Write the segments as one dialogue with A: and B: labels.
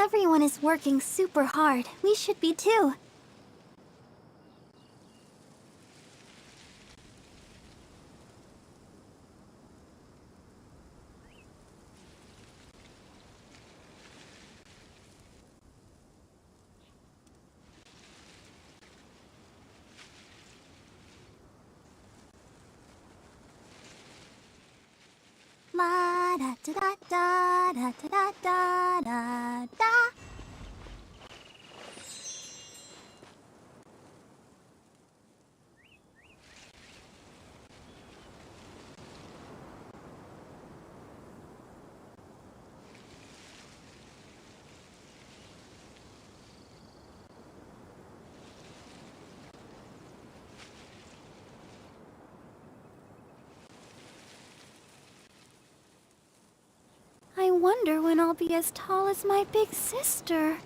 A: everyone is working super hard, we should be too. La da da da da da da da da. I wonder when I'll be as tall as my big sister.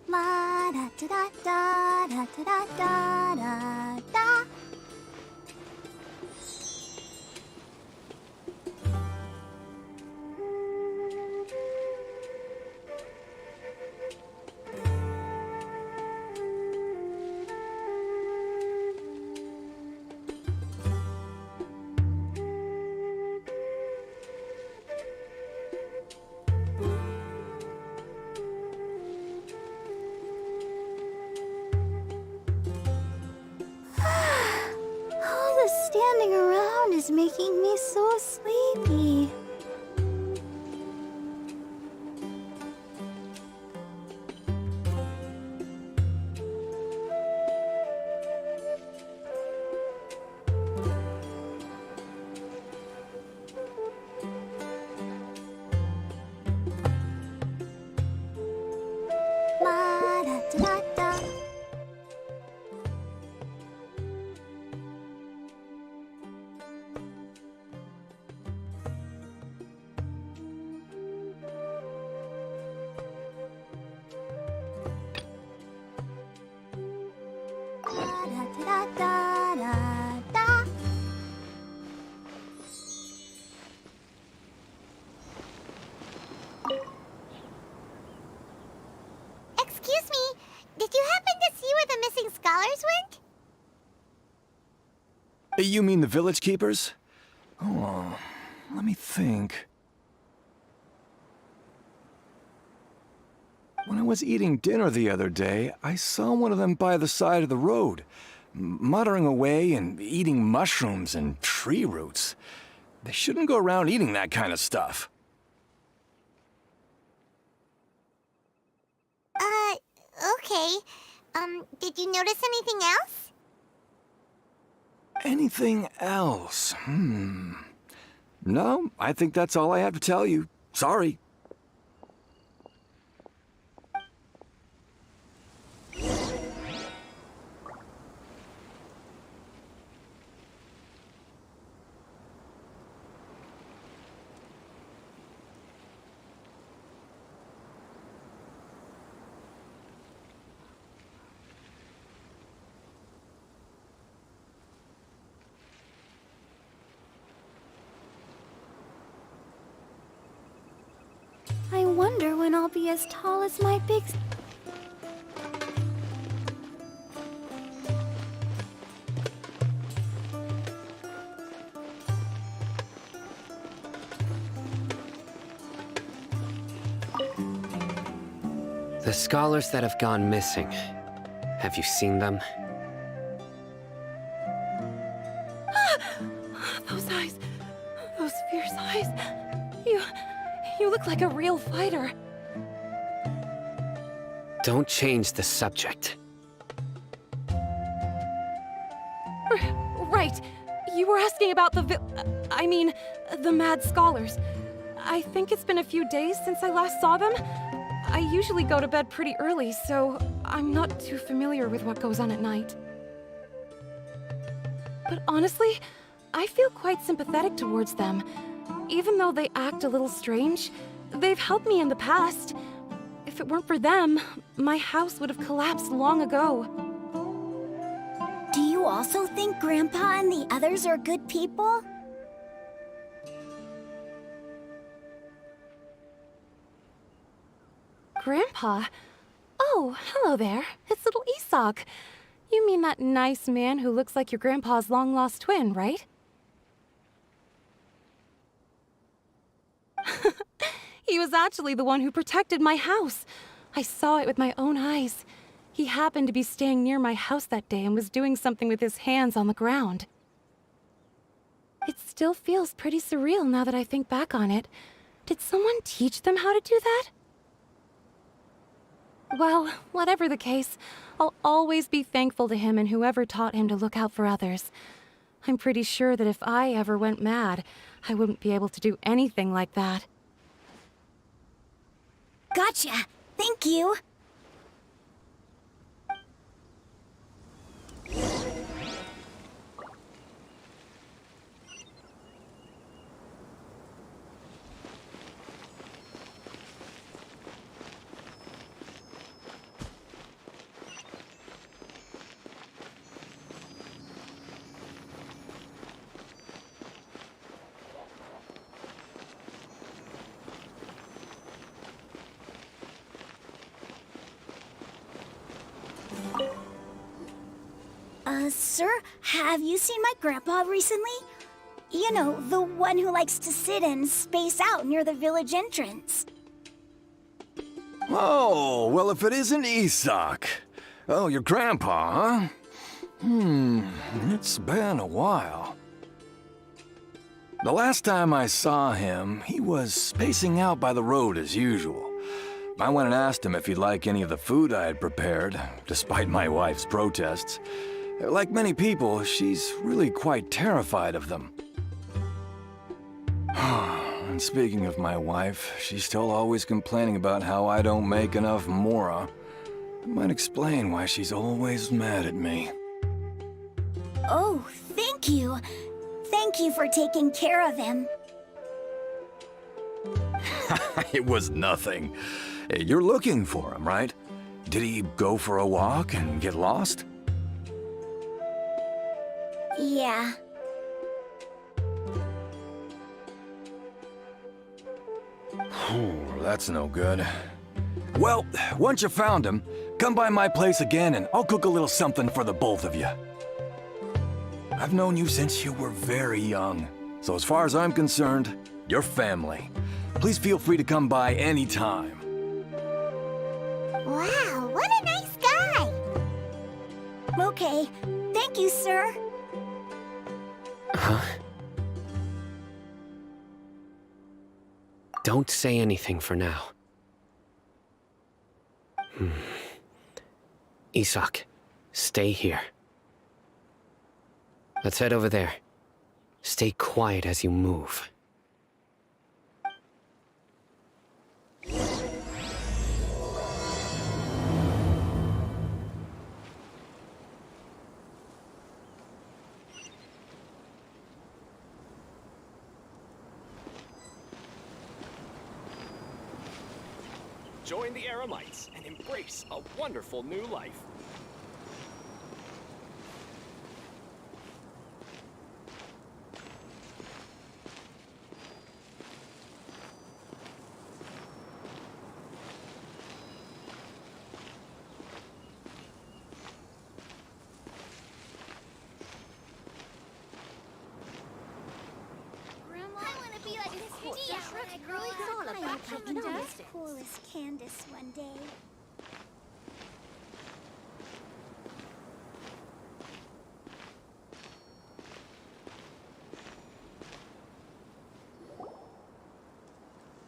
A: La da da da da da da da da. Standing around is making me so sleepy. La da da da. Da da da da. Excuse me, did you happen to see where the missing scholars went?
B: You mean the village keepers? Oh, let me think. When I was eating dinner the other day, I saw one of them by the side of the road, muttering away and eating mushrooms and tree roots. They shouldn't go around eating that kind of stuff.
A: Okay. Did you notice anything else?
B: Anything else? No, I think that's all I have to tell you. Sorry.
A: I wonder when I'll be as tall as my big...
C: The scholars that have gone missing. Have you seen them?
D: Those eyes. Those fierce eyes. You look like a real fighter.
C: Don't change the subject.
D: Right. You were asking about the mad scholars. I think it's been a few days since I last saw them. I usually go to bed pretty early, so I'm not too familiar with what goes on at night. But honestly, I feel quite sympathetic towards them. Even though they act a little strange, they've helped me in the past. If it weren't for them, my house would have collapsed long ago.
A: Do you also think Grandpa and the others are good people?
D: Grandpa? Oh, hello there. It's little Isak. You mean that nice man who looks like your grandpa's long-lost twin, right? He was actually the one who protected my house. I saw it with my own eyes. He happened to be staying near my house that day and was doing something with his hands on the ground. It still feels pretty surreal now that I think back on it. Did someone teach them how to do that? Well, whatever the case, I'll always be thankful to him and whoever taught him to look out for others. I'm pretty sure that if I ever went mad, I wouldn't be able to do anything like that.
A: Gotcha. Thank you. Sir, have you seen my grandpa recently? You know, the one who likes to sit and space out near the village entrance.
B: Oh, well, if it isn't Isak. Oh, your grandpa, huh? It's been a while. The last time I saw him, he was spacing out by the road as usual. I went and asked him if he'd like any of the food I had prepared, despite my wife's protests. Like many people, she's really quite terrified of them. And speaking of my wife, she's still always complaining about how I don't make enough mora. It might explain why she's always mad at me.
A: Oh, thank you. Thank you for taking care of him.
B: It was nothing. Hey, you're looking for him, right? Did he go for a walk and get lost?
A: Yeah.
B: That's no good. Well, once you found him, come by my place again and I'll cook a little something for the both of you. I've known you since you were very young, so as far as I'm concerned, you're family. Please feel free to come by anytime.
A: Wow, what a nice guy! Okay, thank you, sir.
C: Huh? Don't say anything for now. Isak, stay here. Let's head over there. Stay quiet as you move.
E: Join the Eremites and embrace a wonderful new life.
A: Coolest Candace one day.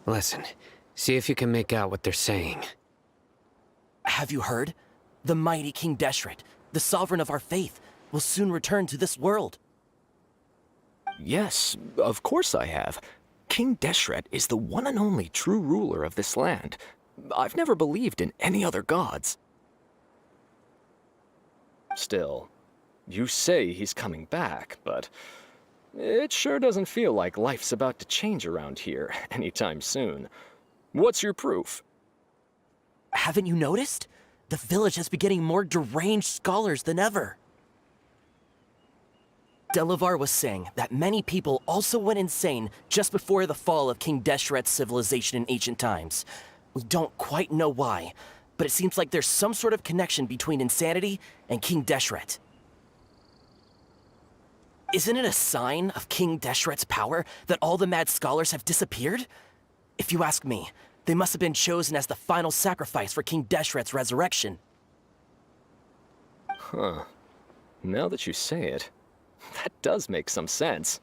C: Listen, see if you can make out what they're saying.
F: Have you heard? The mighty King Deshret, the sovereign of our faith, will soon return to this world.
E: Yes, of course I have. King Deshret is the one and only true ruler of this land. I've never believed in any other gods. Still, you say he's coming back, but it sure doesn't feel like life's about to change around here anytime soon. What's your proof?
F: Haven't you noticed? The village has been getting more deranged scholars than ever. Delavar was saying that many people also went insane just before the fall of King Deshret's civilization in ancient times. We don't quite know why, but it seems like there's some sort of connection between insanity and King Deshret. Isn't it a sign of King Deshret's power that all the mad scholars have disappeared? If you ask me, they must have been chosen as the final sacrifice for King Deshret's resurrection.
E: Huh. Now that you say it, that does make some sense.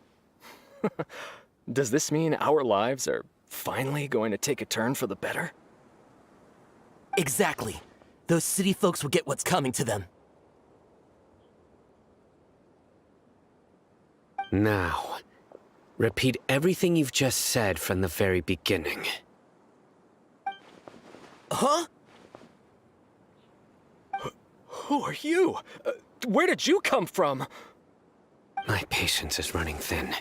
E: Does this mean our lives are finally going to take a turn for the better?
F: Exactly. Those city folks will get what's coming to them.
C: Now, repeat everything you've just said from the very beginning.
F: Huh?
E: Who are you? Where did you come from?
C: My patience is running thin.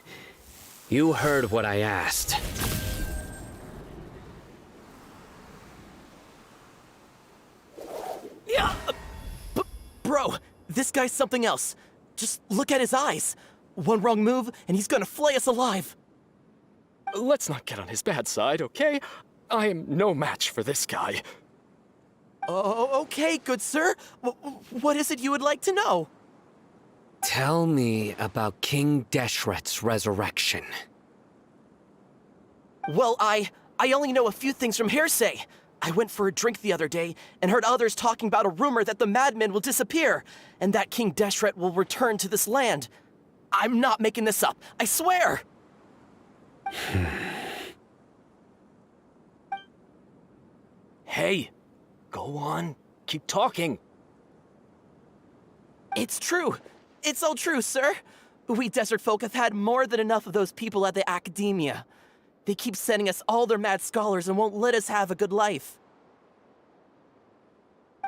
C: You heard what I asked.
F: Yeah! Bro, this guy's something else. Just look at his eyes. One wrong move, and he's gonna flay us alive.
E: Let's not get on his bad side, okay? I am no match for this guy.
F: Oh, okay, good sir. What is it you would like to know?
C: Tell me about King Deshret's resurrection.
F: Well, I only know a few things from hearsay. I went for a drink the other day and heard others talking about a rumor that the madmen will disappear and that King Deshret will return to this land. I'm not making this up, I swear!
E: Hey, go on. Keep talking.
F: It's true. It's all true, sir. We desert folk have had more than enough of those people at the academia. They keep sending us all their mad scholars and won't let us have a good life.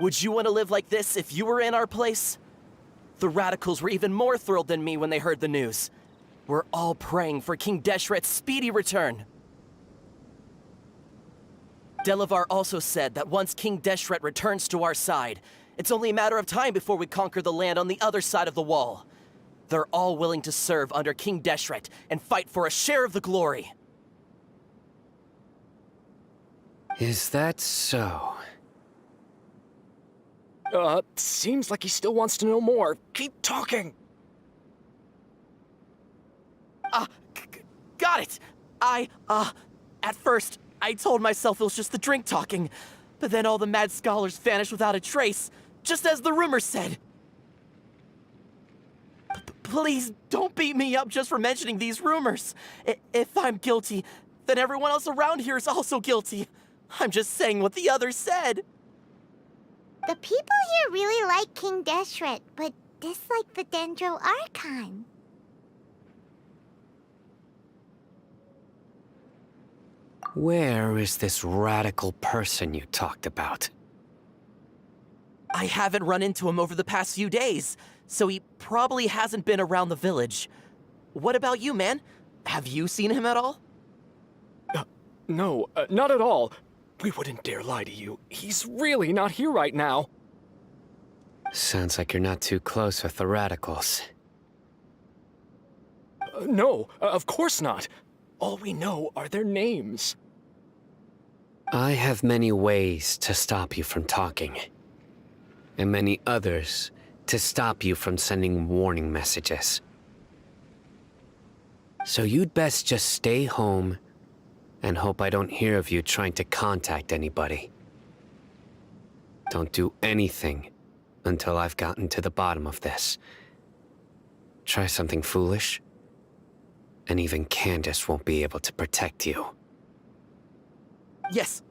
F: Would you want to live like this if you were in our place? The radicals were even more thrilled than me when they heard the news. We're all praying for King Deshret's speedy return. Delavar also said that once King Deshret returns to our side, it's only a matter of time before we conquer the land on the other side of the wall. They're all willing to serve under King Deshret and fight for a share of the glory.
C: Is that so?
E: Seems like he still wants to know more. Keep talking.
F: Got it! At first, I told myself it was just the drink talking, but then all the mad scholars vanished without a trace, just as the rumor said. Please don't beat me up just for mentioning these rumors. If I'm guilty, then everyone else around here is also guilty. I'm just saying what the others said.
G: The people here really like King Deshret, but dislike the Dendro Archon.
C: Where is this radical person you talked about?
F: I haven't run into him over the past few days, so he probably hasn't been around the village. What about you, man? Have you seen him at all?
E: No, not at all. We wouldn't dare lie to you. He's really not here right now.
C: Sounds like you're not too close with the radicals.
E: No, of course not. All we know are their names.
C: I have many ways to stop you from talking, and many others to stop you from sending warning messages. So you'd best just stay home and hope I don't hear of you trying to contact anybody. Don't do anything until I've gotten to the bottom of this. Try something foolish, and even Candace won't be able to protect you.
F: Yes,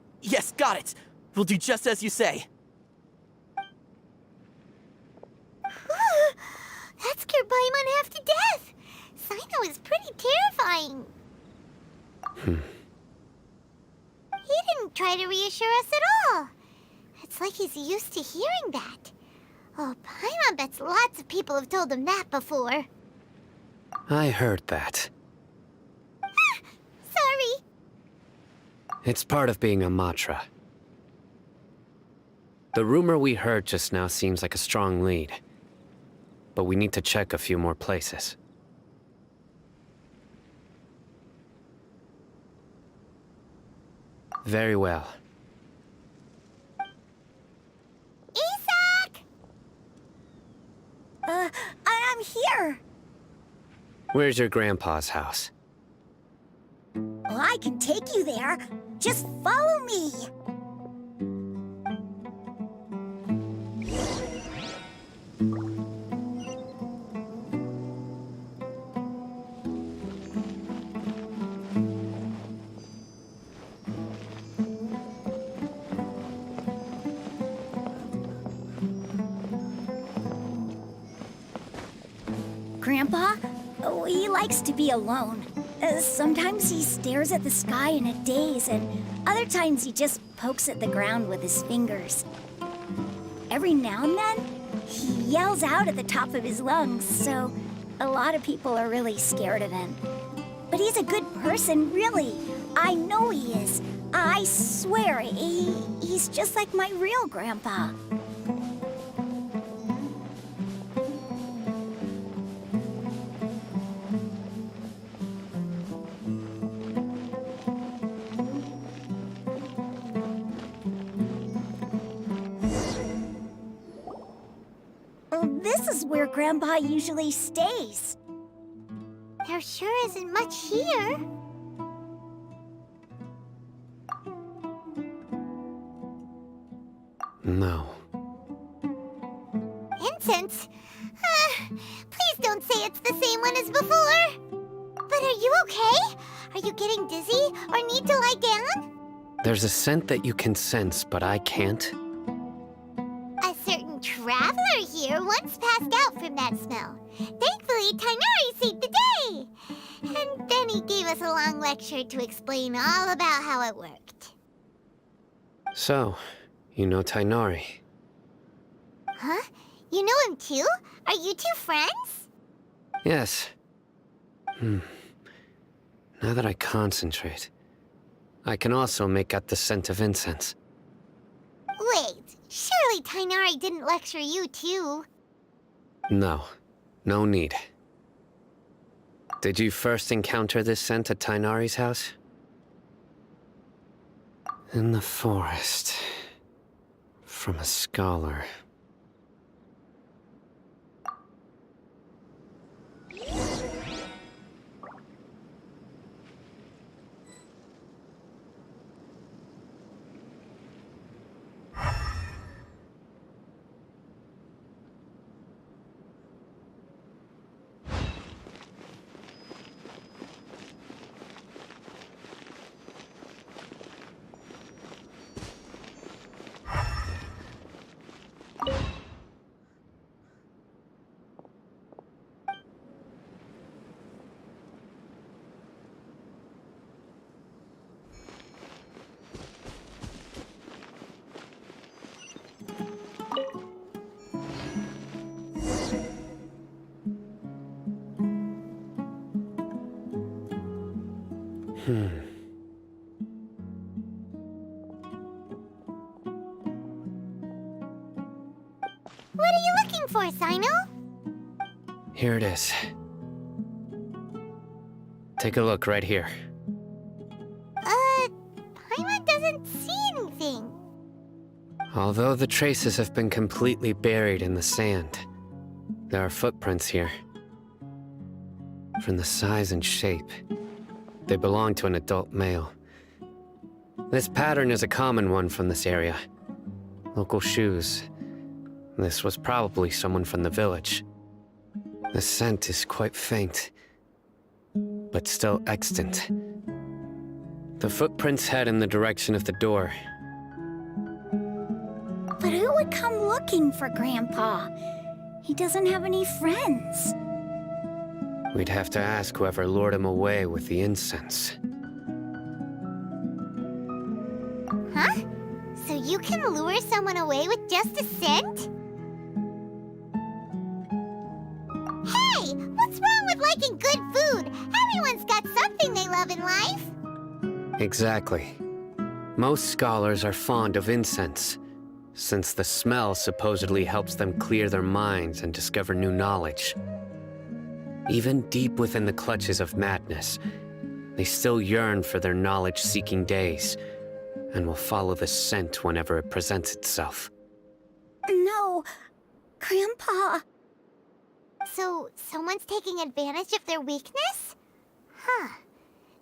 F: got it. We'll do just as you say.
G: That scared Paimon half to death. Sino is pretty terrifying. He didn't try to reassure us at all. It's like he's used to hearing that. Oh, Paimon bet's lots of people have told him that before.
C: I heard that.
G: Sorry.
C: It's part of being a Matra. The rumor we heard just now seems like a strong lead. But we need to check a few more places. Very well.
G: Isak!
A: I'm here.
C: Where's your grandpa's house?
A: Well, I can take you there. Just follow me. Grandpa, he likes to be alone. Sometimes he stares at the sky in a daze, and other times he just pokes at the ground with his fingers. Every now and then, he yells out at the top of his lungs, so a lot of people are really scared of him. But he's a good person, really. I know he is. I swear, he's just like my real grandpa. This is where Grandpa usually stays.
G: There sure isn't much here.
C: No.
G: Incense? Please don't say it's the same one as before. But are you okay? Are you getting dizzy or need to lie down?
C: There's a scent that you can sense, but I can't.
G: A certain traveler here once passed out from that smell. Thankfully, Tainari saved the day. And then he gave us a long lecture to explain all about how it worked.
C: So, you know Tainari.
G: Huh? You know him too? Are you two friends?
C: Yes. Now that I concentrate, I can also make out the scent of incense.
G: Wait, surely Tainari didn't lecture you too.
C: No. No need. Did you first encounter this scent at Tainari's house? In the forest. From a scholar.
G: What are you looking for, Sino?
C: Here it is. Take a look right here.
G: Paimon doesn't see anything.
C: Although the traces have been completely buried in the sand, there are footprints here. From the size and shape, they belong to an adult male. This pattern is a common one from this area. Local shoes. This was probably someone from the village. The scent is quite faint, but still extant. The footprints head in the direction of the door.
A: But who would come looking for Grandpa? He doesn't have any friends.
C: We'd have to ask whoever lured him away with the incense.
G: Huh? So you can lure someone away with just a scent? liking good food. Everyone's got something they love in life.
C: Exactly. Most scholars are fond of incense, since the smell supposedly helps them clear their minds and discover new knowledge. Even deep within the clutches of madness, they still yearn for their knowledge-seeking days, and will follow the scent whenever it presents itself.
A: No, Grandpa.
G: So, someone's taking advantage of their weakness? Huh.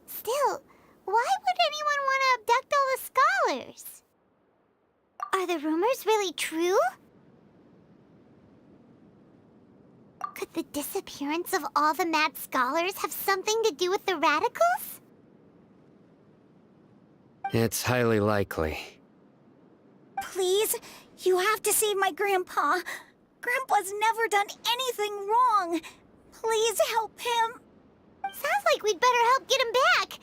G: Still, why would anyone want to abduct all the scholars? Are the rumors really true? Could the disappearance of all the mad scholars have something to do with the radicals?
C: It's highly likely.
A: Please, you have to save my Grandpa. Grandpa's never done anything wrong. Please help him.
G: Sounds like we'd better help get him back.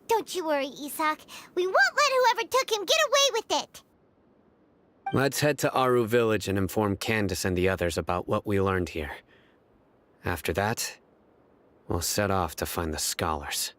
G: Don't you worry, Isak. We won't let whoever took him get away with it.
C: Let's head to Aru Village and inform Candace and the others about what we learned here. After that, we'll set off to find the scholars.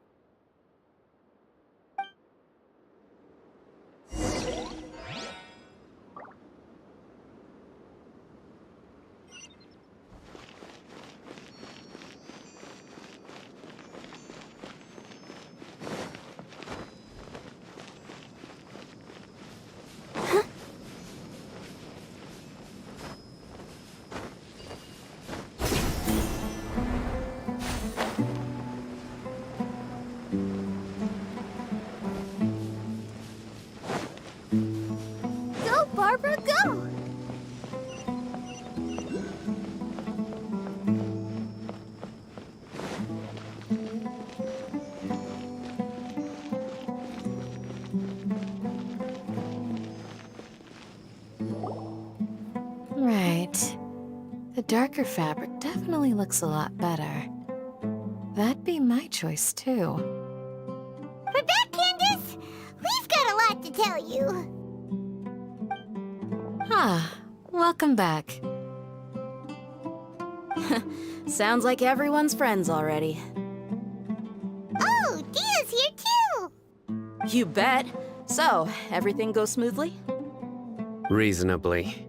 G: Go, Barbara, go!
H: Right. The darker fabric definitely looks a lot better. That'd be my choice, too.
G: We're back, Candace! We've got a lot to tell you.
H: Ah, welcome back. Sounds like everyone's friends already.
G: Oh, Dia's here too!
H: You bet. So, everything goes smoothly?
C: Reasonably.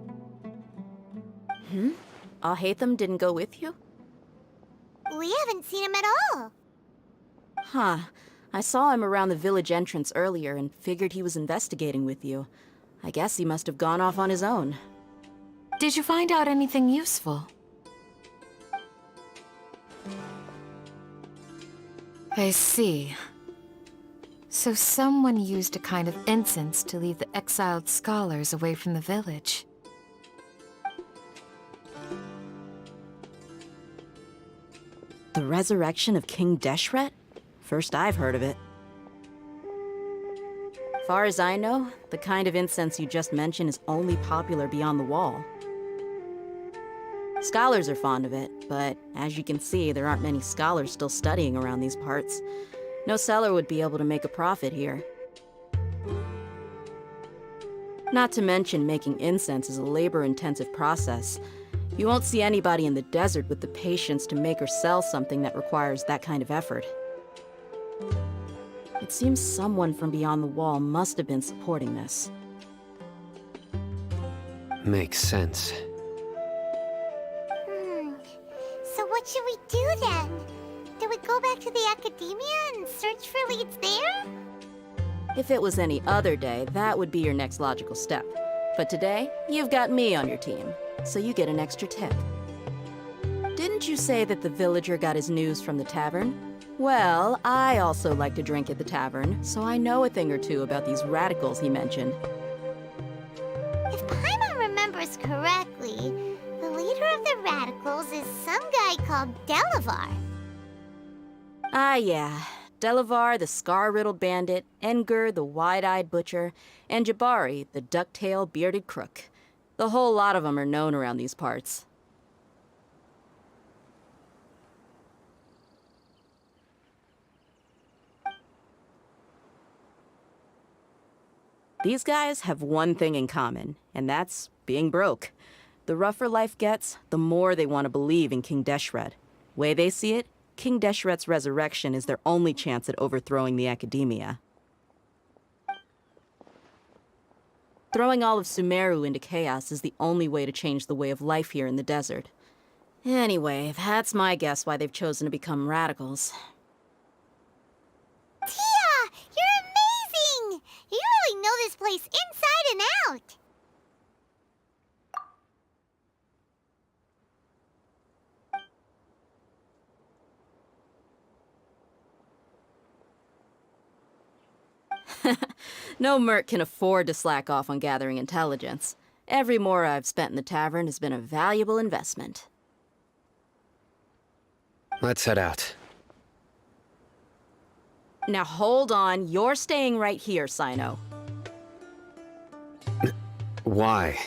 H: Alhaitham didn't go with you?
G: We haven't seen him at all.
H: Huh. I saw him around the village entrance earlier and figured he was investigating with you. I guess he must have gone off on his own. Did you find out anything useful? I see. So someone used a kind of incense to lead the exiled scholars away from the village. The resurrection of King Deshret? First I've heard of it. Far as I know, the kind of incense you just mentioned is only popular beyond the wall. Scholars are fond of it, but as you can see, there aren't many scholars still studying around these parts. No seller would be able to make a profit here. Not to mention, making incense is a labor-intensive process. You won't see anybody in the desert with the patience to make or sell something that requires that kind of effort. It seems someone from beyond the wall must have been supporting this.
C: Makes sense.
G: So what should we do then? Do we go back to the academia and search for leads there?
H: If it was any other day, that would be your next logical step. But today, you've got me on your team, so you get an extra tip. Didn't you say that the villager got his news from the tavern? Well, I also like to drink at the tavern, so I know a thing or two about these radicals he mentioned.
G: If Paimon remembers correctly, the leader of the radicals is some guy called Delavar.
H: Ah, yeah. Delavar, the scar-riddled bandit, Engur, the wide-eyed butcher, and Jabari, the duck-tailed bearded crook. The whole lot of them are known around these parts. These guys have one thing in common, and that's being broke. The rougher life gets, the more they want to believe in King Deshret. Way they see it, King Deshret's resurrection is their only chance at overthrowing the Academia. Throwing all of Sumeru into chaos is the only way to change the way of life here in the desert. Anyway, that's my guess why they've chosen to become radicals.
G: Tia! You're amazing! You really know this place inside and out!
H: No merc can afford to slack off on gathering intelligence. Every mora I've spent in the tavern has been a valuable investment.
C: Let's head out.
H: Now hold on, you're staying right here, Sino.
C: Why?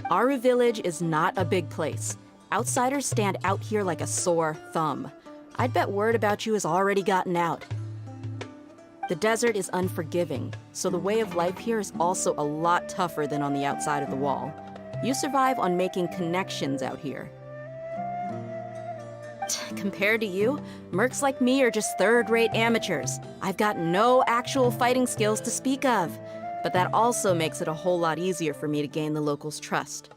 H: Aru Village is not a big place. Outsiders stand out here like a sore thumb. I'd bet word about you has already gotten out. The desert is unforgiving, so the way of life here is also a lot tougher than on the outside of the wall. You survive on making connections out here. Compared to you, mercs like me are just third-rate amateurs. I've got no actual fighting skills to speak of, but that also makes it a whole lot easier for me to gain the locals' trust.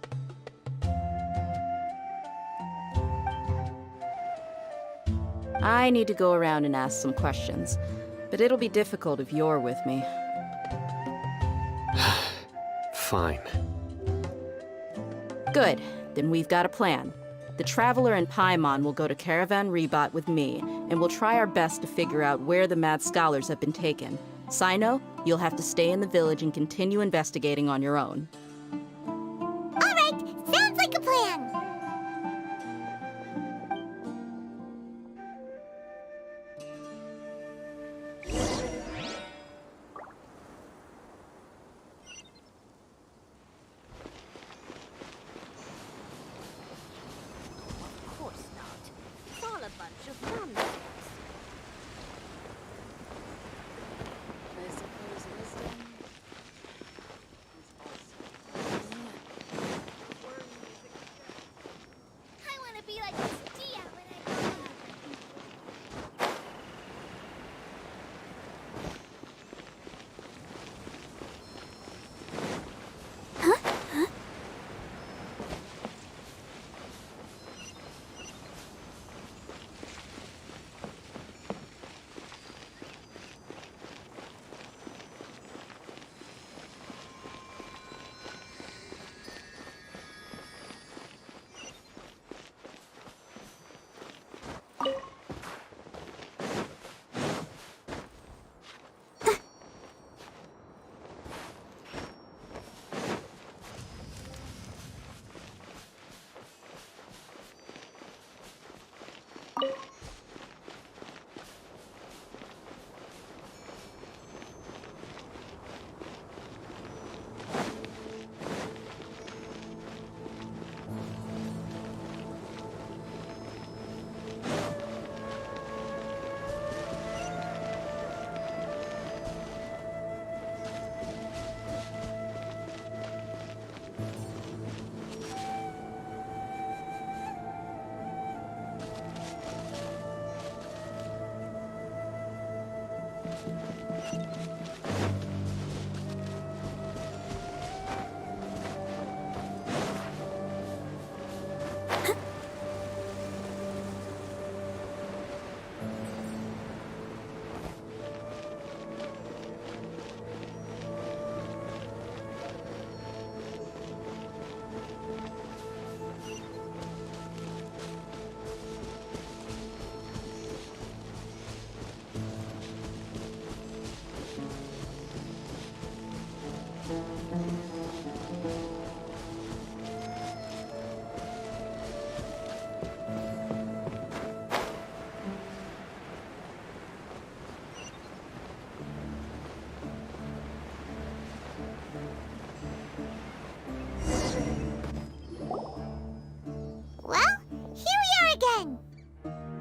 H: I need to go around and ask some questions, but it'll be difficult if you're with me.
C: Fine.
H: Good, then we've got a plan. The Traveler and Paimon will go to Caravan Rebot with me, and we'll try our best to figure out where the mad scholars have been taken. Sino, you'll have to stay in the village and continue investigating on your own.
G: Alright, sounds like a plan! I want to be like this Tia when I grow up.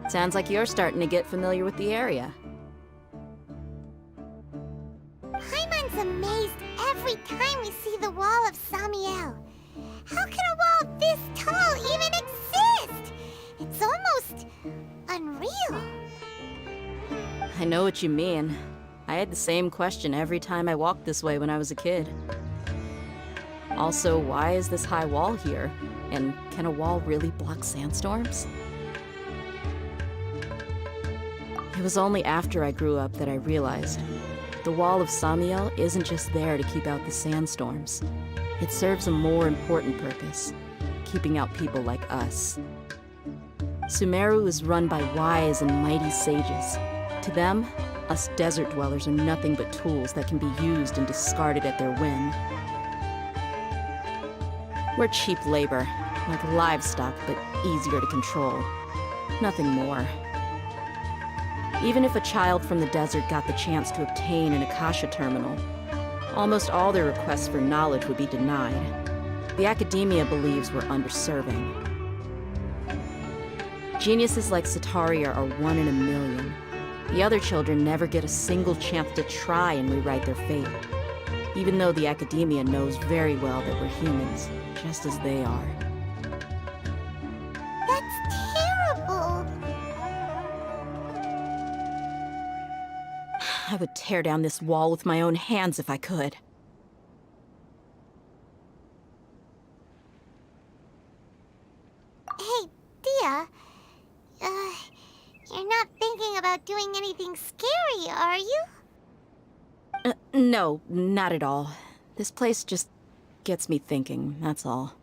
H: Sounds like you're starting to get familiar with the area.
G: Paimon's amazed every time we see the wall of Samiel. How can a wall this tall even exist? It's almost
H: know what you mean. I had the same question every time I walked this way when I was a kid. Also, why is this high wall here? And can a wall really block sandstorms? It was only after I grew up that I realized the wall of Samiel isn't just there to keep out the sandstorms. It serves a more important purpose, keeping out people like us. Sumeru is run by wise and mighty sages. To them, us desert dwellers are nothing but tools that can be used and discarded at their whim. We're cheap labor, like livestock, but easier to control. Nothing more. Even if a child from the desert got the chance to obtain an Akasha terminal, almost all their requests for knowledge would be denied. The academia believes we're underserving. Geniuses like Sataria are 1 in a million. The other children never get a single chance to try and rewrite their fate, even though the academia knows very well that we're humans, just as they are.
G: That's terrible.
H: I would tear down this wall with my own hands if I could.
G: Hey, Dia. You're not thinking about doing anything scary, are you?
H: No, not at all. This place just gets me thinking, that's all.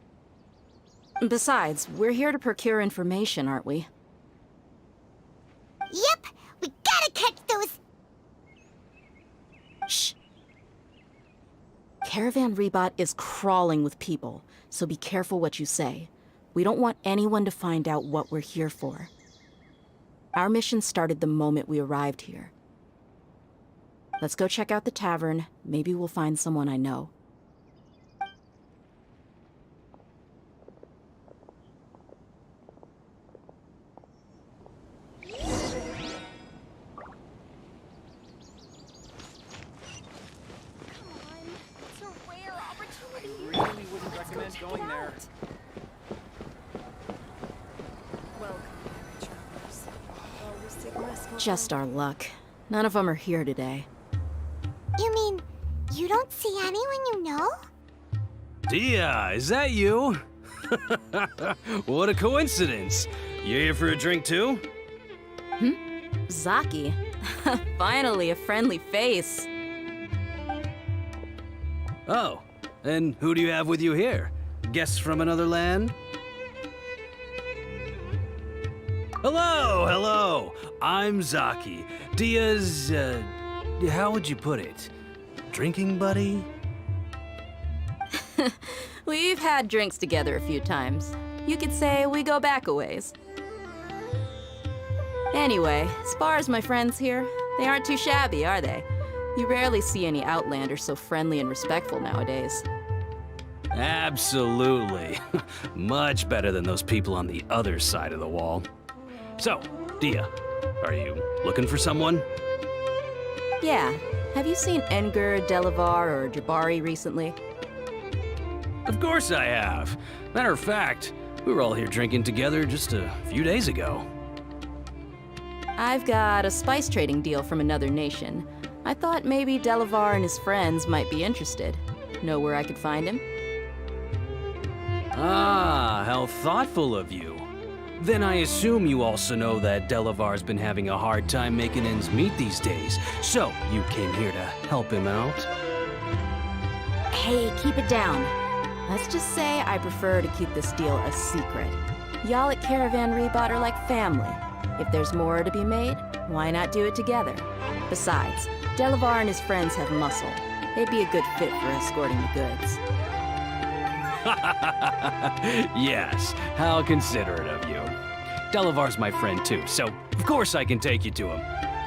H: Besides, we're here to procure information, aren't we?
G: Yep, we gotta catch those...
H: Shh. Caravan Rebot is crawling with people, so be careful what you say. We don't want anyone to find out what we're here for. Our mission started the moment we arrived here. Let's go check out the tavern. Maybe we'll find someone I know.
I: Going there.
H: Just our luck. None of them are here today.
G: You mean, you don't see anyone you know?
I: Dia, is that you? What a coincidence. You here for a drink too?
H: Zaki. Finally, a friendly face.
I: Oh, and who do you have with you here? Guests from another land? Hello, hello. I'm Zaki. Dia's, how would you put it? Drinking buddy?
H: We've had drinks together a few times. You could say we go back a ways. Anyway, as far as my friends here, they aren't too shabby, are they? You rarely see any Outlanders so friendly and respectful nowadays.
I: Absolutely. Much better than those people on the other side of the wall. So, Dia, are you looking for someone?
H: Yeah. Have you seen Enger, Delavar, or Jabari recently?
I: Of course I have. Matter of fact, we were all here drinking together just a few days ago.
H: I've got a spice trading deal from another nation. I thought maybe Delavar and his friends might be interested. Know where I could find him?
I: Ah, how thoughtful of you. Then I assume you also know that Delavar's been having a hard time making ends meet these days. So, you came here to help him out?
H: Hey, keep it down. Let's just say I prefer to keep this deal a secret. Y'all at Caravan Rebot are like family. If there's more to be made, why not do it together? Besides, Delavar and his friends have muscle. They'd be a good fit for escorting the goods.
I: Yes, how considerate of you. Delavar's my friend too, so of course I can take you to him.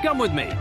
I: Come with me.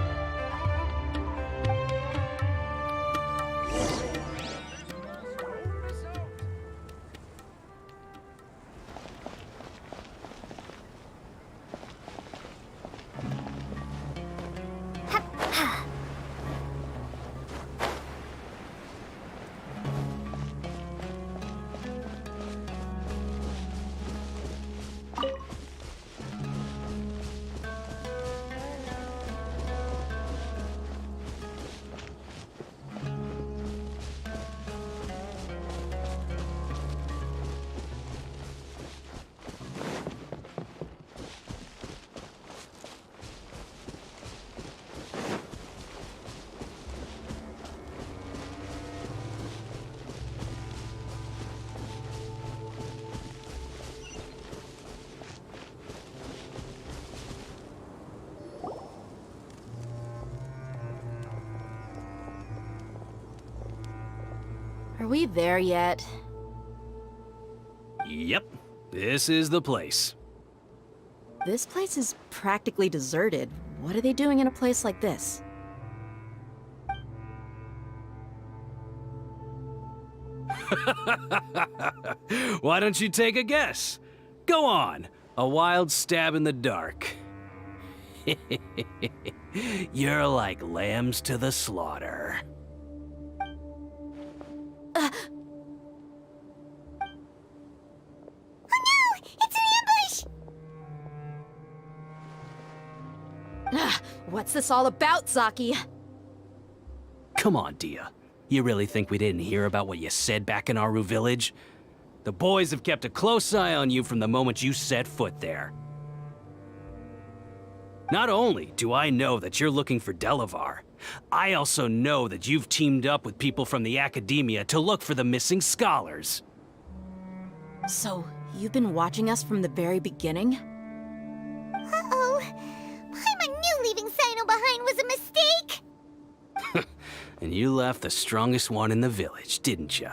H: Are we there yet?
I: Yep, this is the place.
H: This place is practically deserted. What are they doing in a place like this?
I: Why don't you take a guess? Go on, a wild stab in the dark. You're like lambs to the slaughter.
H: What's this all about, Zaki?
I: Come on, Dia. You really think we didn't hear about what you said back in Aru village? The boys have kept a close eye on you from the moment you set foot there. Not only do I know that you're looking for Delavar, I also know that you've teamed up with people from the academia to look for the missing scholars.
H: So, you've been watching us from the very beginning?
G: Uh-oh. Paimon knew leaving Sino behind was a mistake!
I: And you left the strongest one in the village, didn't you?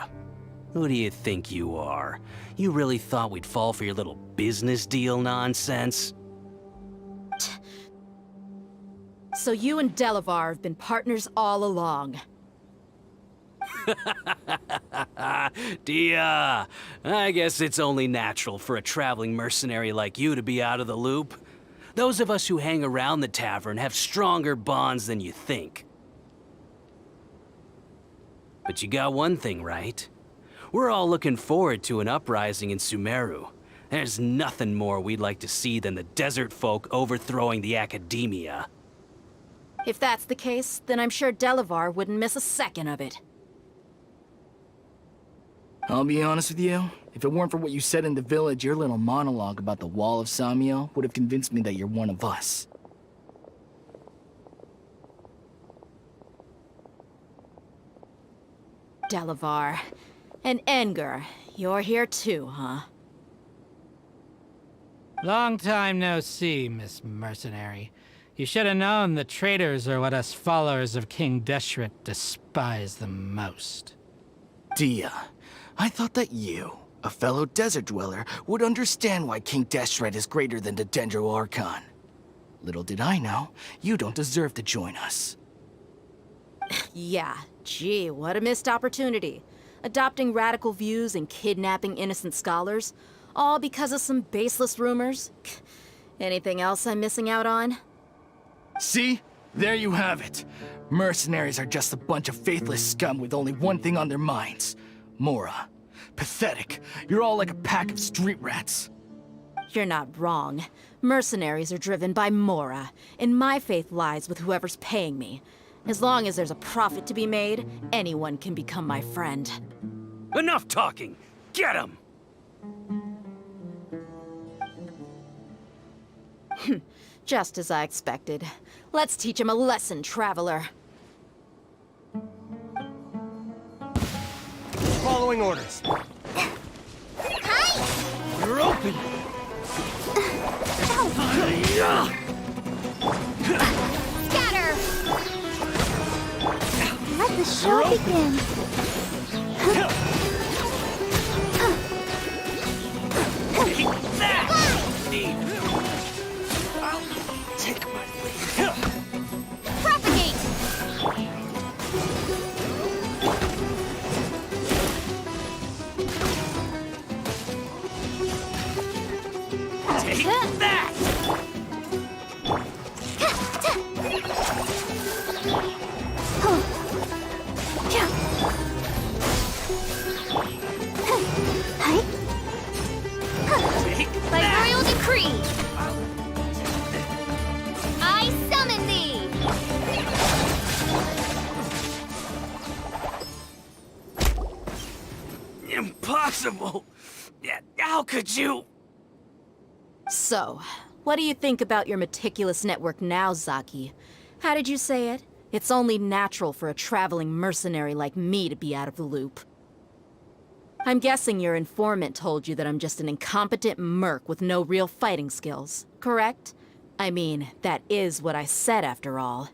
I: Who do you think you are? You really thought we'd fall for your little business deal nonsense?
H: So you and Delavar have been partners all along.
I: Dia, I guess it's only natural for a traveling mercenary like you to be out of the loop. Those of us who hang around the tavern have stronger bonds than you think. But you got one thing right. We're all looking forward to an uprising in Sumeru. There's nothing more we'd like to see than the desert folk overthrowing the academia.
H: If that's the case, then I'm sure Delavar wouldn't miss a second of it.
J: I'll be honest with you. If it weren't for what you said in the village, your little monologue about the Wall of Samiel would have convinced me that you're one of us.
H: Delavar. And Enger, you're here too, huh?
K: Long time no see, Miss Mercenary. You should have known the traitors are what us followers of King Deshret despise the most.
J: Dia, I thought that you, a fellow desert dweller, would understand why King Deshret is greater than the Dendro Archon. Little did I know, you don't deserve to join us.
H: Yeah, gee, what a missed opportunity. Adopting radical views and kidnapping innocent scholars, all because of some baseless rumors. Anything else I'm missing out on?
J: See? There you have it. Mercenaries are just a bunch of faithless scum with only one thing on their minds. Mora. Pathetic. You're all like a pack of street rats.
H: You're not wrong. Mercenaries are driven by Mora, and my faith lies with whoever's paying me. As long as there's a profit to be made, anyone can become my friend.
I: Enough talking! Get him!
H: Just as I expected. Let's teach him a lesson, traveler.
L: Following orders.
G: Hi!
L: You're open!
G: Scatter! Let the show begin.
I: Take that!
L: I'll take my leave.
G: Propagate!
I: Take that!
G: By royal decree, I summon thee!
I: Impossible! How could you?
H: So, what do you think about your meticulous network now, Zaki? How did you say it? It's only natural for a traveling mercenary like me to be out of the loop. I'm guessing your informant told you that I'm just an incompetent merc with no real fighting skills, correct? I mean, that is what I said after all.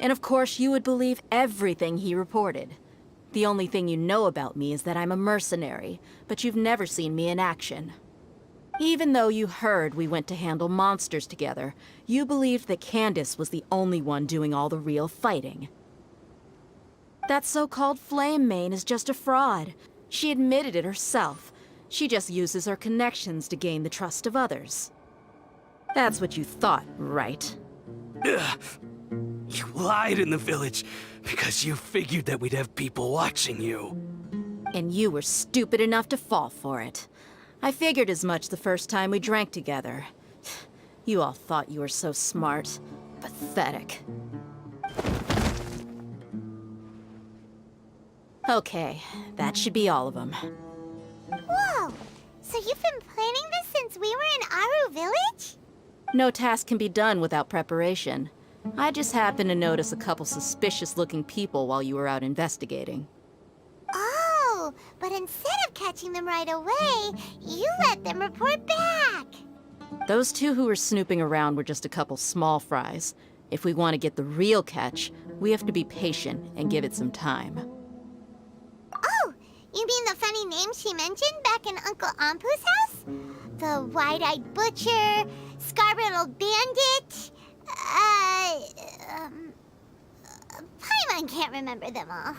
H: And of course you would believe everything he reported. The only thing you know about me is that I'm a mercenary, but you've never seen me in action. Even though you heard we went to handle monsters together, you believed that Candace was the only one doing all the real fighting. That so-called Flame Mane is just a fraud. She admitted it herself. She just uses her connections to gain the trust of others. That's what you thought, right?
I: Ugh. You lied in the village because you figured that we'd have people watching you.
H: And you were stupid enough to fall for it. I figured as much the first time we drank together. You all thought you were so smart. Pathetic. Okay, that should be all of them.
G: Whoa! So you've been planning this since we were in Aru Village?
H: No task can be done without preparation. I just happened to notice a couple suspicious-looking people while you were out investigating.
G: Oh, but instead of catching them right away, you let them report back.
H: Those two who were snooping around were just a couple small fries. If we want to get the real catch, we have to be patient and give it some time.
G: Oh, you mean the funny name she mentioned back in Uncle Ampu's house? The wide-eyed butcher, scar-riddled bandit, Paimon can't remember them all.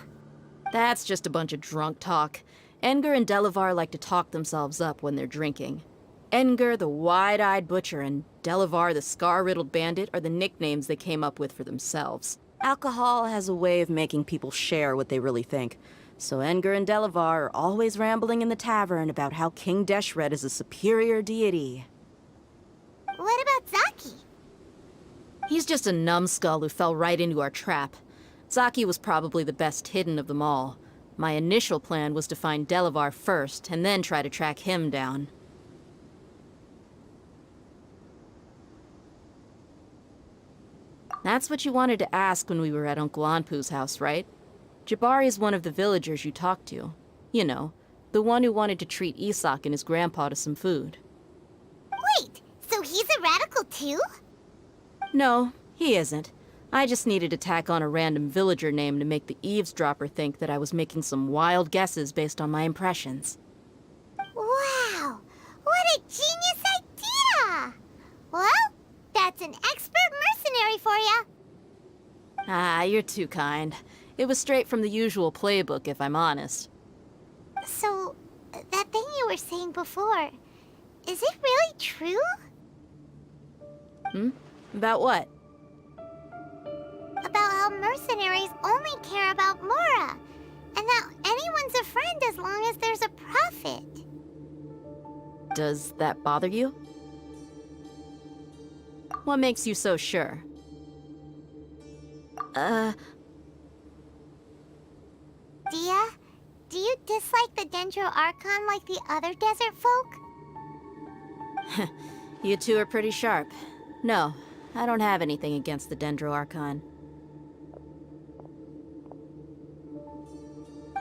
H: That's just a bunch of drunk talk. Edgar and Delavar like to talk themselves up when they're drinking. Edgar, the wide-eyed butcher, and Delavar, the scar-riddled bandit, are the nicknames they came up with for themselves. Alcohol has a way of making people share what they really think. So Edgar and Delavar are always rambling in the tavern about how King Deshret is a superior deity.
G: What about Zaki?
H: He's just a numbskull who fell right into our trap. Zaki was probably the best hidden of them all. My initial plan was to find Delavar first, and then try to track him down. That's what you wanted to ask when we were at Uncle Anpu's house, right? Jabari is one of the villagers you talked to. You know, the one who wanted to treat Isak and his grandpa to some food.
G: Wait, so he's a radical too?
H: No, he isn't. I just needed to tack on a random villager name to make the eavesdropper think that I was making some wild guesses based on my impressions.
G: Wow, what a genius idea! Well, that's an expert mercenary for you.
H: Ah, you're too kind. It was straight from the usual playbook, if I'm honest.
G: So, that thing you were saying before, is it really true?
H: About what?
G: About how mercenaries only care about Mora, and that anyone's a friend as long as there's a profit.
H: Does that bother you? What makes you so sure?
G: Dia, do you dislike the Dendro Archon like the other desert folk?
H: You two are pretty sharp. No, I don't have anything against the Dendro Archon.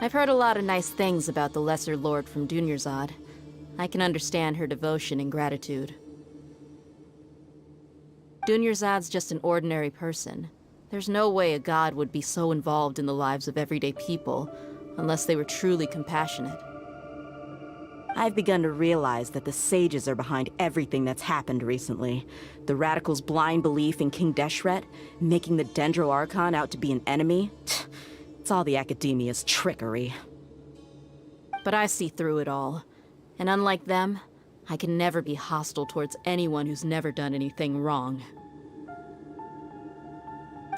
H: I've heard a lot of nice things about the Lesser Lord from Dunyarzad. I can understand her devotion and gratitude. Dunyarzad's just an ordinary person. There's no way a god would be so involved in the lives of everyday people, unless they were truly compassionate. I've begun to realize that the sages are behind everything that's happened recently. The radicals' blind belief in King Deshret, making the Dendro Archon out to be an enemy. It's all the academia's trickery. But I see through it all. And unlike them, I can never be hostile towards anyone who's never done anything wrong.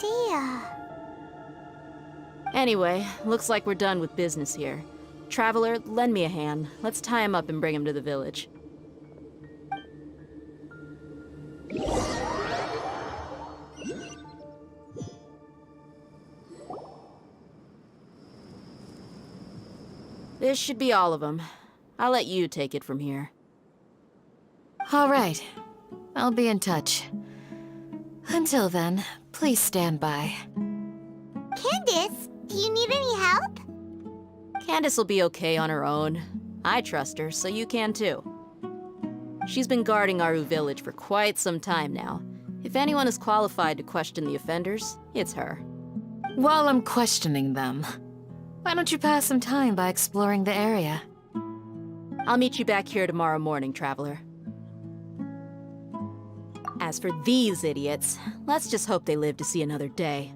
G: Dia.
H: Anyway, looks like we're done with business here. Traveler, lend me a hand. Let's tie him up and bring him to the village. This should be all of them. I'll let you take it from here.
M: All right. I'll be in touch. Until then, please stand by.
G: Candace, do you need any help?
H: Candace will be okay on her own. I trust her, so you can too. She's been guarding Aru Village for quite some time now. If anyone is qualified to question the offenders, it's her.
M: While I'm questioning them, Why don't you pass some time by exploring the area?
H: I'll meet you back here tomorrow morning, traveler. As for these idiots, let's just hope they live to see another day.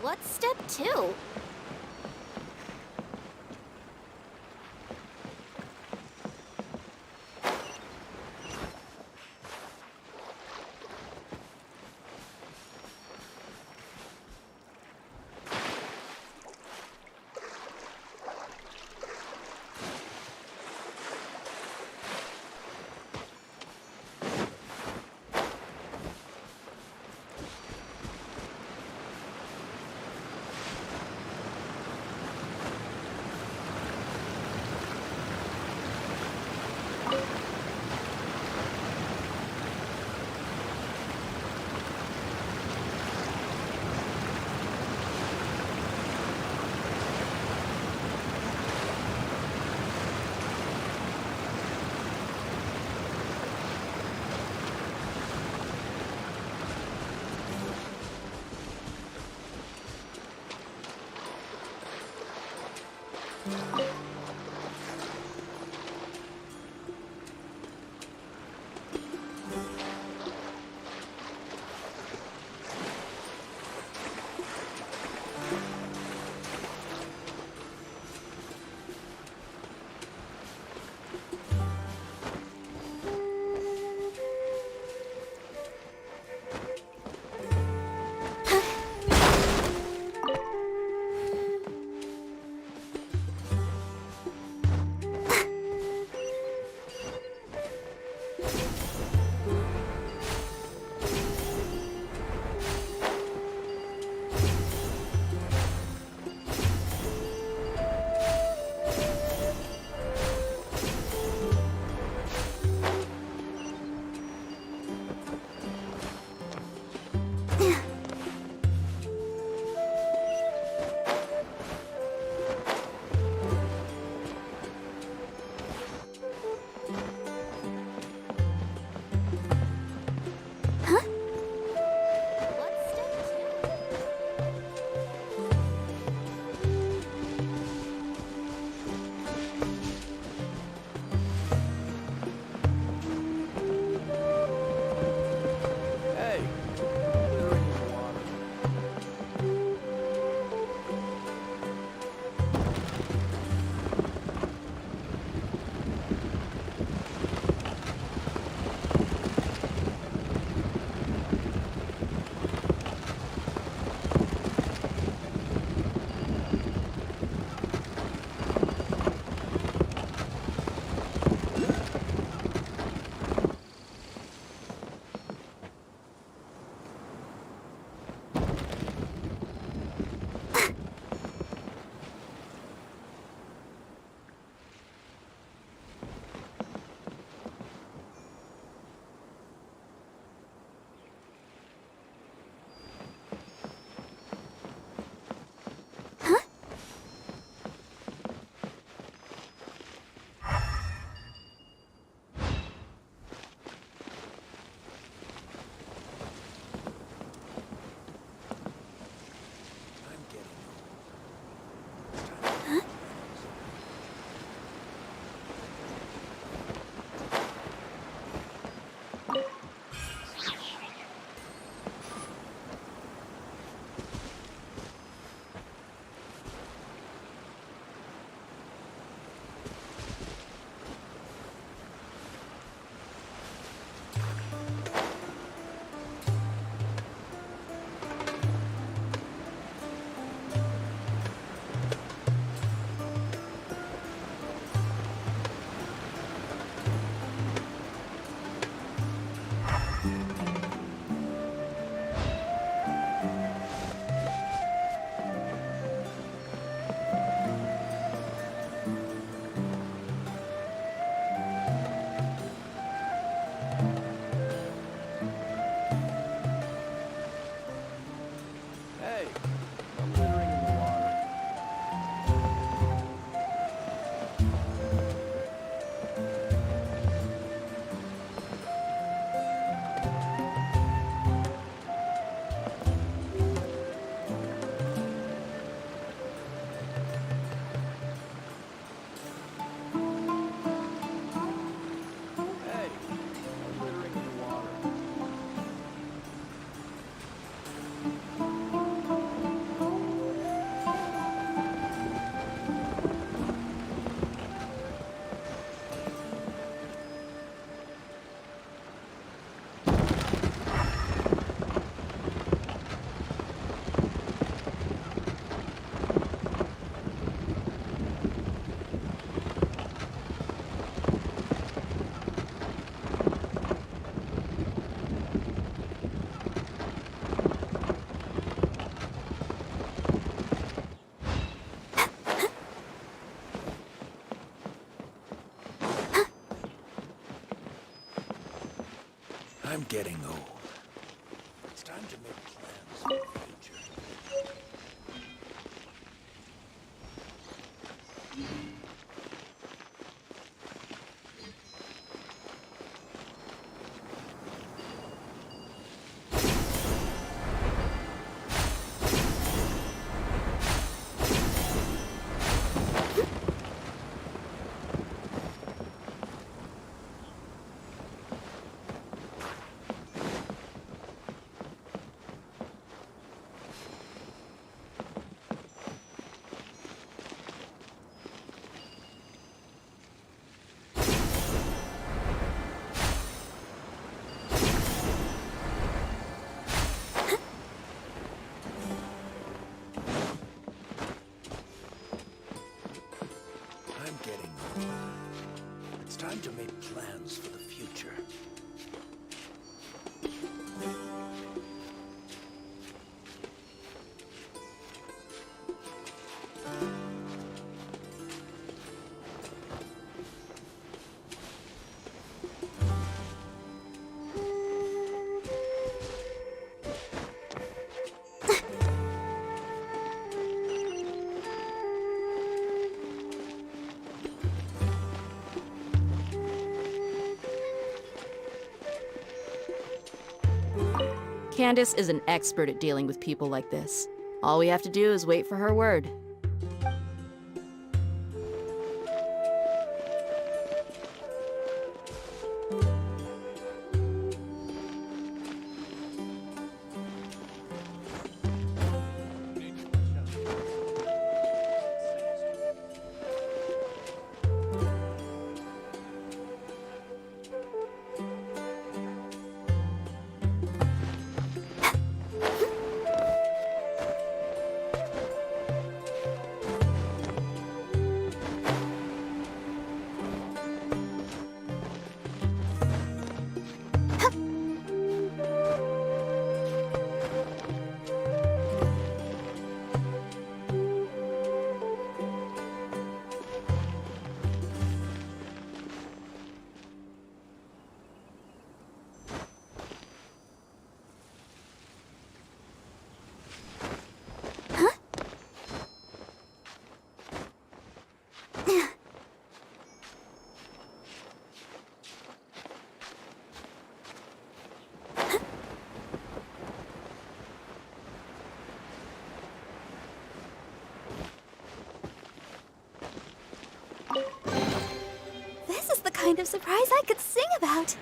A: What's step 2?
B: I'm getting old. It's time to make plans for the future. I'm getting old. It's time to make plans for the future.
H: Candace is an expert at dealing with people like this. All we have to do is wait for her word.
A: This is the kind of surprise I could sing about.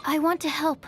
A: I want to help.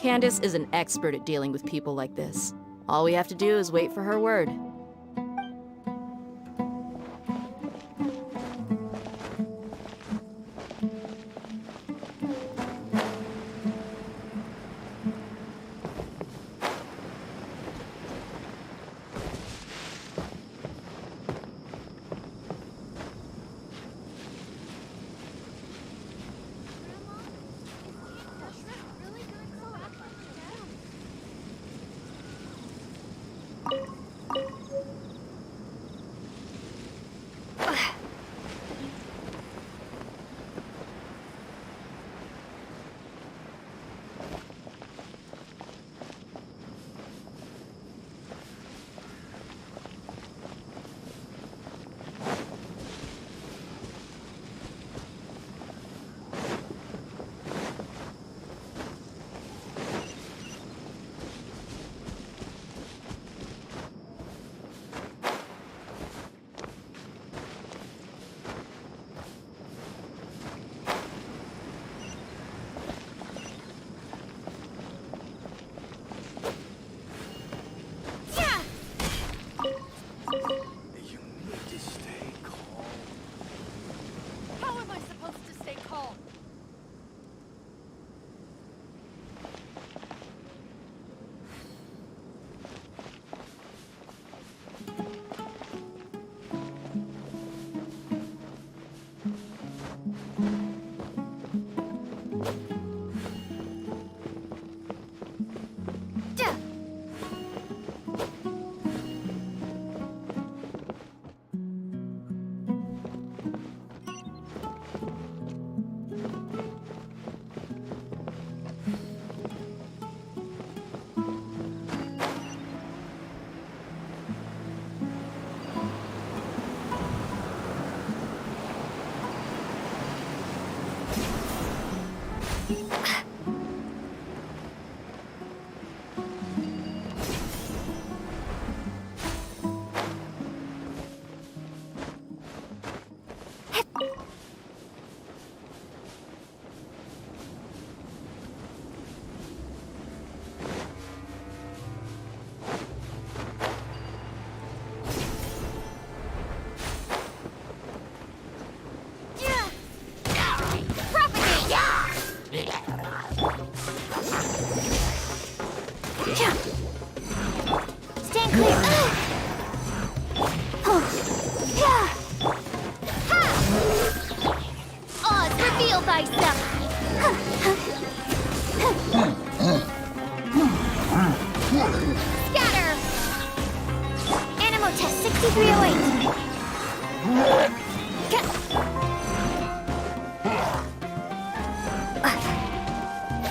H: Candace is an expert at dealing with people like this. All we have to do is wait for her word.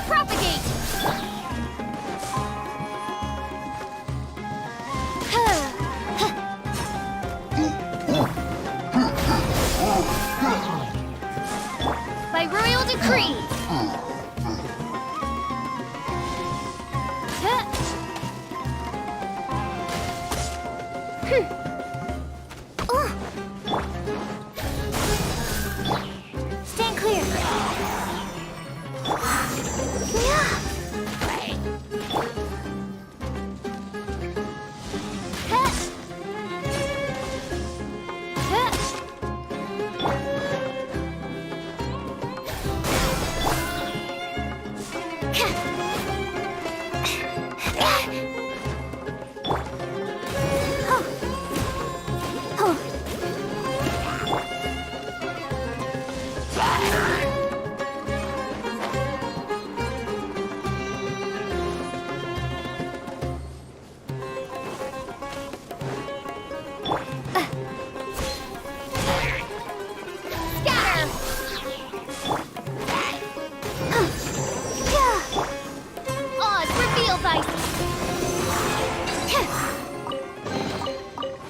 G: Propagate! By royal decree! Stand clear!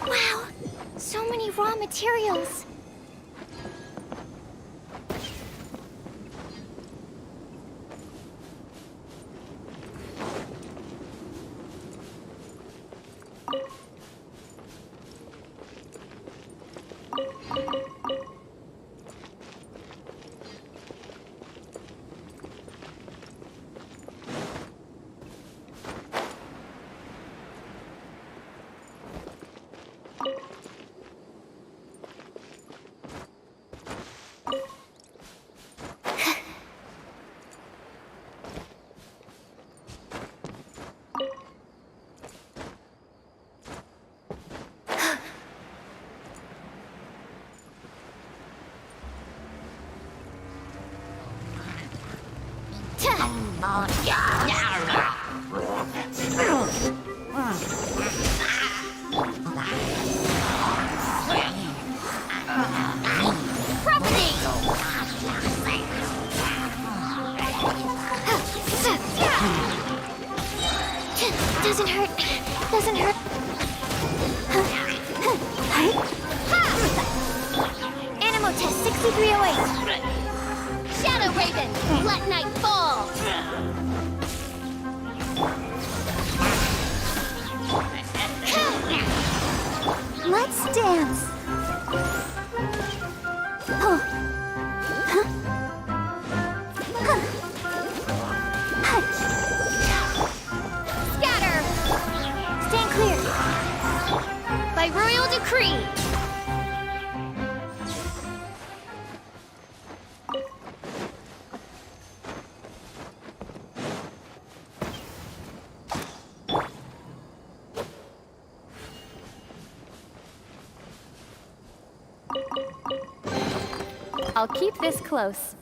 G: Wow, so many raw materials. Doesn't hurt. Doesn't hurt. Animo test 6308. Shadow Raven, let night fall. Let's dance. Oh. Scatter. Stand clear. By royal decree.
D: I'll keep this close.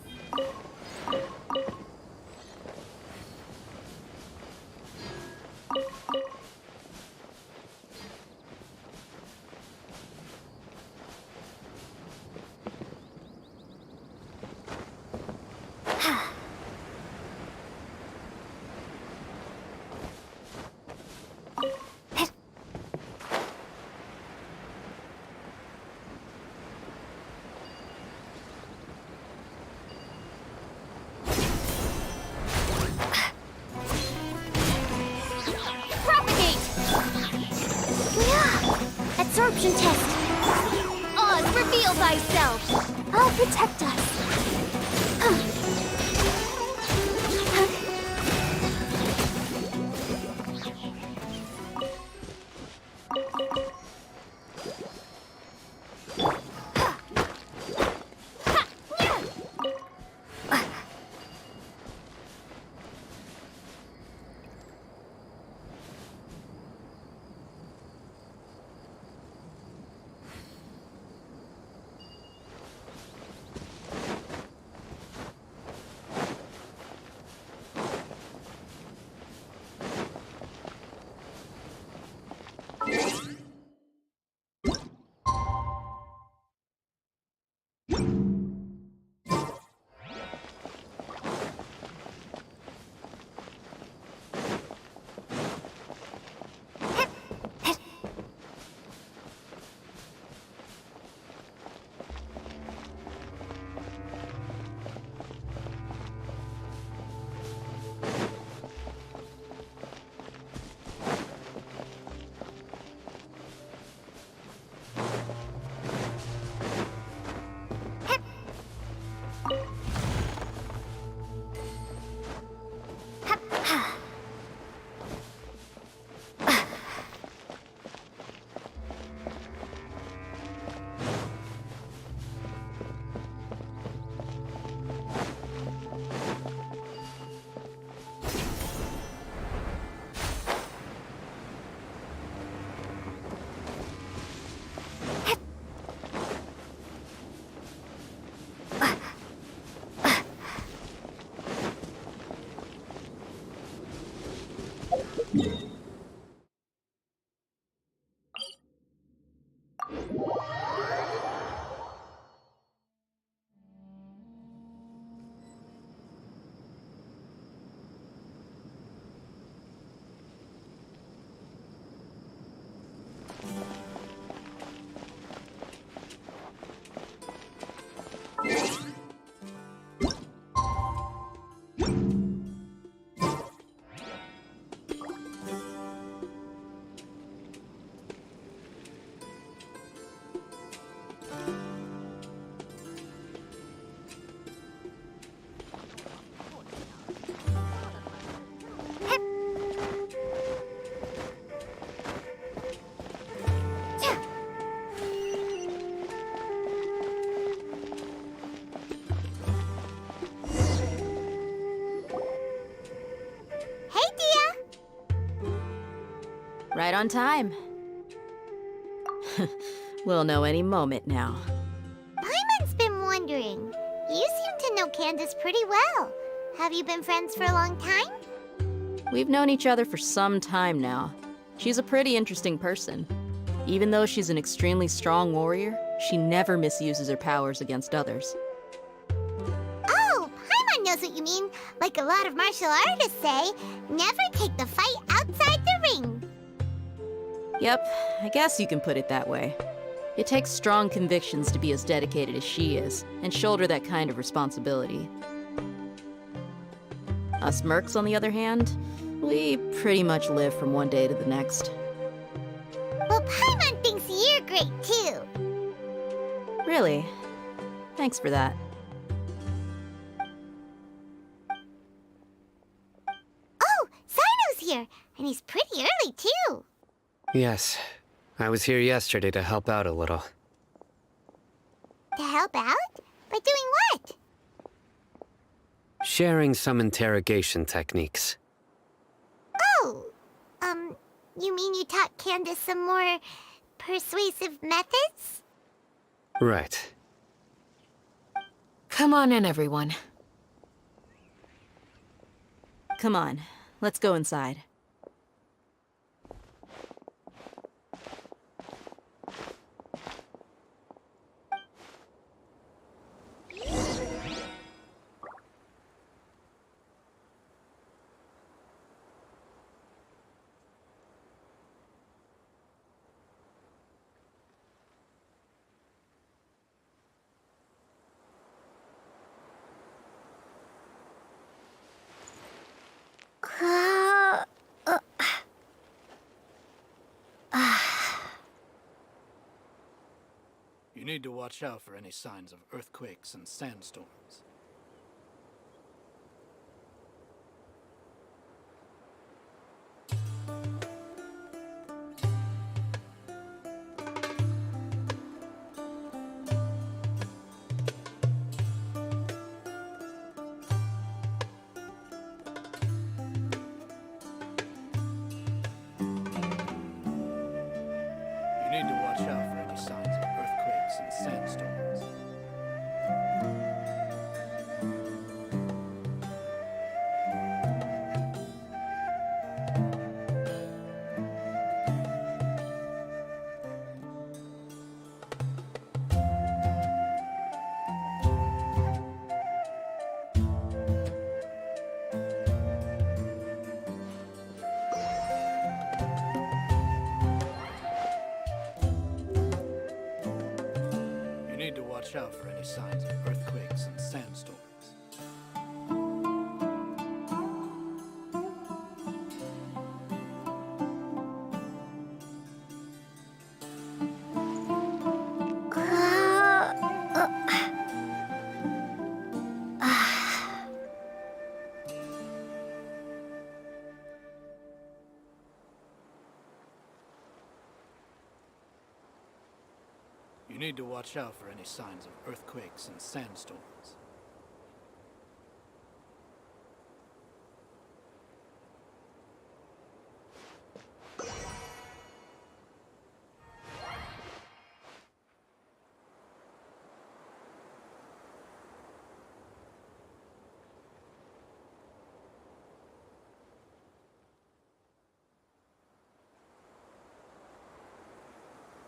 H: Right on time. We'll know any moment now.
G: Paimon's been wondering. You seem to know Candace pretty well. Have you been friends for a long time?
H: We've known each other for some time now. She's a pretty interesting person. Even though she's an extremely strong warrior, she never misuses her powers against others.
G: Oh, Paimon knows what you mean. Like a lot of martial artists say, never take the fight outside the ring.
H: Yep, I guess you can put it that way. It takes strong convictions to be as dedicated as she is, and shoulder that kind of responsibility. Us mercs, on the other hand, we pretty much live from one day to the next.
G: Well, Paimon thinks you're great too.
H: Really? Thanks for that.
G: Oh, Sino's here, and he's pretty early too.
C: Yes, I was here yesterday to help out a little.
G: To help out? By doing what?
C: Sharing some interrogation techniques.
G: Oh, you mean you taught Candace some more persuasive methods?
C: Right.
M: Come on in, everyone.
H: Come on, let's go inside.
K: You need to watch out for any signs of earthquakes and sandstorms. You need to watch out for any signs of earthquakes and sandstorms. You need to watch out for any signs of earthquakes and sandstorms. You need to watch out for any signs of earthquakes and sandstorms.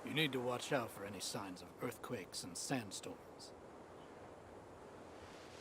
K: You need to watch out for any signs of earthquakes and sandstorms.